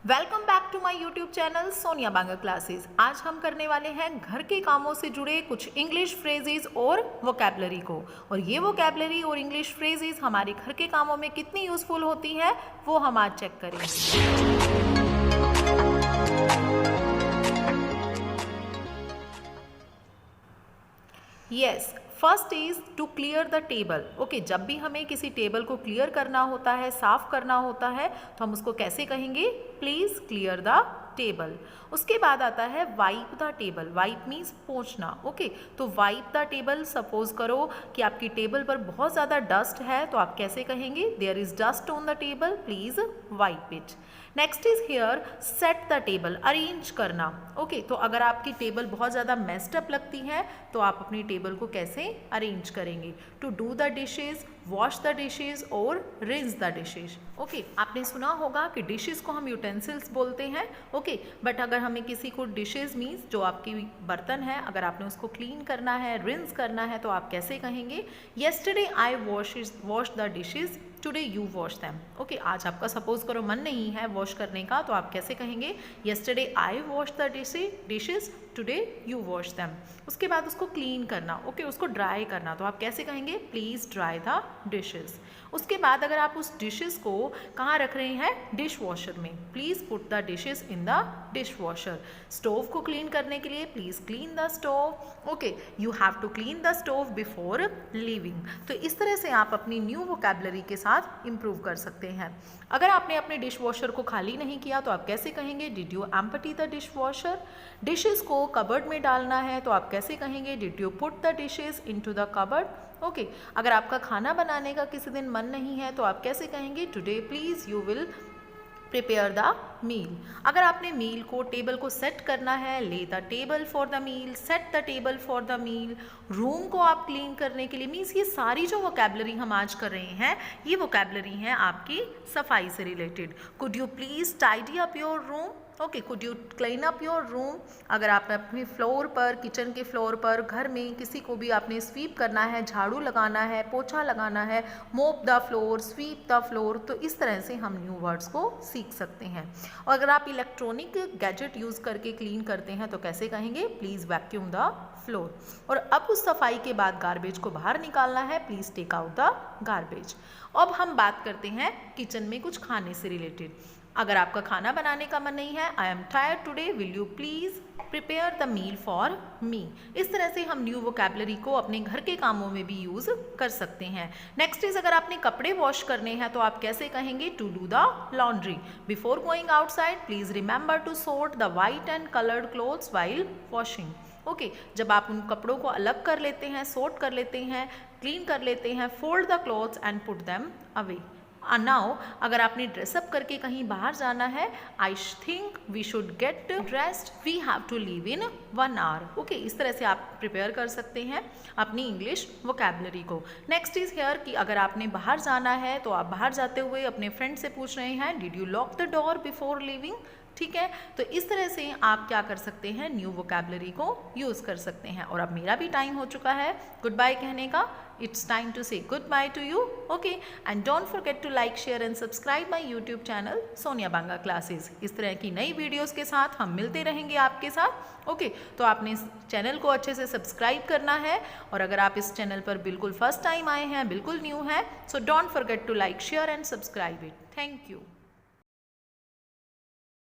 Welcome back to my YouTube channel Sonia Banga classes. आज हम करने वाले हैं घर के कामों से जुड़े कुछ इंग्लिश फ्रेजेस और वोकैबलरी को। और ये वोकैबलरी और इंग्लिश फ्रेजेस हमारे घर के कामों में कितनी यूजफुल होती हैं वो हम आज चेक करेंगे। Yes, first is to clear the table. Okay, जब भी हमें किसी टेबल को क्लियर करना होता है, साफ करना होता है, तो हम उसको कैसे कहेंगे? Please clear the table. उसके बाद आता है wipe the table. Wipe means पोंछना। ओके, तो वाइप द टेबल, सपोज करो कि आपकी टेबल पर बहुत ज़्यादा डस्ट है, तो आप कैसे कहेंगे? There is dust on the table, please wipe it. Next is here set the table, arrange करना। ओके, तो अगर आपकी टेबल बहुत ज़्यादा मेस्ड अप लगती है तो आप अपनी टेबल को कैसे अरेंज करेंगे? To do the dishes, wash the dishes और रिंस द डिशेज। ओके, आपने सुना होगा कि डिशेज को हम यूटेंसिल्स बोलते हैं। ओके, बट अगर हमें किसी को डिशेज मीन्स जो आपकी बर्तन है, अगर आपने उसको क्लीन करना है, रिंस करना है, तो आप कैसे कहेंगे? Yesterday I wash the dishes, today you wash them. Okay, आज आपका सपोज करो मन नहीं है वॉश करने का, तो आप कैसे कहेंगे? Yesterday I wash the dishes, today you wash them. उसके बाद उसको क्लीन करना, ओके, उसको ड्राई करना, तो आप कैसे कहेंगे? Please dry the dishes. उसके बाद अगर आप उस डिशेस को कहाँ रख रहे हैं? डिश वॉशर में, please put the dishes in the dishwasher. Stove को क्लीन करने के लिए please clean the stove. Okay, you have to clean the stove before leaving. तो इस तरह से आप अपनी न्यू वोकैबलरी के साथ इम्प्रूव कर सकते हैं। अगर आपने अपने डिश वॉशर को खाली नहीं किया तो आप कैसे कहेंगे? Did you empty the dish washer. Dishes को कबर्ड में डालना है तो आप कैसे कहेंगे? Did you put the dishes into the cupboard. Okay, अगर आपका खाना बनाने का किसी दिन मन नहीं है तो आप कैसे कहेंगे? Today please you will prepare the meal. अगर आपने मील को, टेबल को सेट करना है, lay the table for the meal, set the table for the meal. Room को आप क्लीन करने के लिए, मीन्स ये सारी जो वोकैबलरी हम आज कर रहे हैं, ये वोकैबलरी हैं आपकी सफाई से related. Could you please tidy up your room. Okay, could you clean up your room. अगर आप अपने फ्लोर पर, किचन के फ्लोर पर, घर में किसी को भी आपने स्वीप करना है, झाड़ू लगाना है, पोछा लगाना है, मोप the floor, sweep the floor, तो इस तरह से हम न्यू वर्ड्स को सीख सकते हैं। और अगर आप इलेक्ट्रॉनिक गैजेट यूज़ करके क्लीन करते हैं तो कैसे कहेंगे? Please vacuum the floor. और अब उस सफाई के बाद गार्बेज को बाहर निकालना है, please take out the garbage. अब हम बात करते हैं किचन में कुछ खाने से रिलेटेड। अगर आपका खाना बनाने का मन नहीं है, I am tired today, will you please prepare the meal for me. इस तरह से हम न्यू वोकैबलरी को अपने घर के कामों में भी यूज कर सकते हैं। नेक्स्ट इज, अगर आपने कपड़े वॉश करने हैं तो आप कैसे कहेंगे? To do the laundry. Before going outside please remember to sort the white and coloured clothes while washing. Okay, जब आप उन कपड़ों को अलग कर लेते हैं, सोर्ट कर लेते हैं, क्लीन कर लेते हैं, fold the clothes and put them away. Now अगर आपने ड्रेसअप करके कहीं बाहर जाना है, I think we should get dressed, we have to leave in 1 hour। Okay, इस तरह से आप प्रिपेयर कर सकते हैं अपनी इंग्लिश वोकैबलरी को। नेक्स्ट इज हेयर कि अगर आपने बाहर जाना है तो आप बाहर जाते हुए अपने फ्रेंड से पूछ रहे हैं, did you lock the door before leaving. ठीक है, तो इस तरह से आप क्या कर सकते हैं? न्यू वोकैबलरी को यूज़ कर सकते हैं। और अब मेरा भी टाइम हो चुका है गुड बाय कहने का। It's time to say goodbye to you. Okay, and don't forget to like, share and subscribe my YouTube channel Sonia Banga classes. इस तरह की नई वीडियोस के साथ हम मिलते रहेंगे आपके साथ। ओके, तो आपने इस चैनल को अच्छे से सब्सक्राइब करना है। और अगर आप इस चैनल पर बिल्कुल फर्स्ट टाइम आए हैं, बिल्कुल न्यू हैं, so don't forget to like, share and subscribe it. Thank you.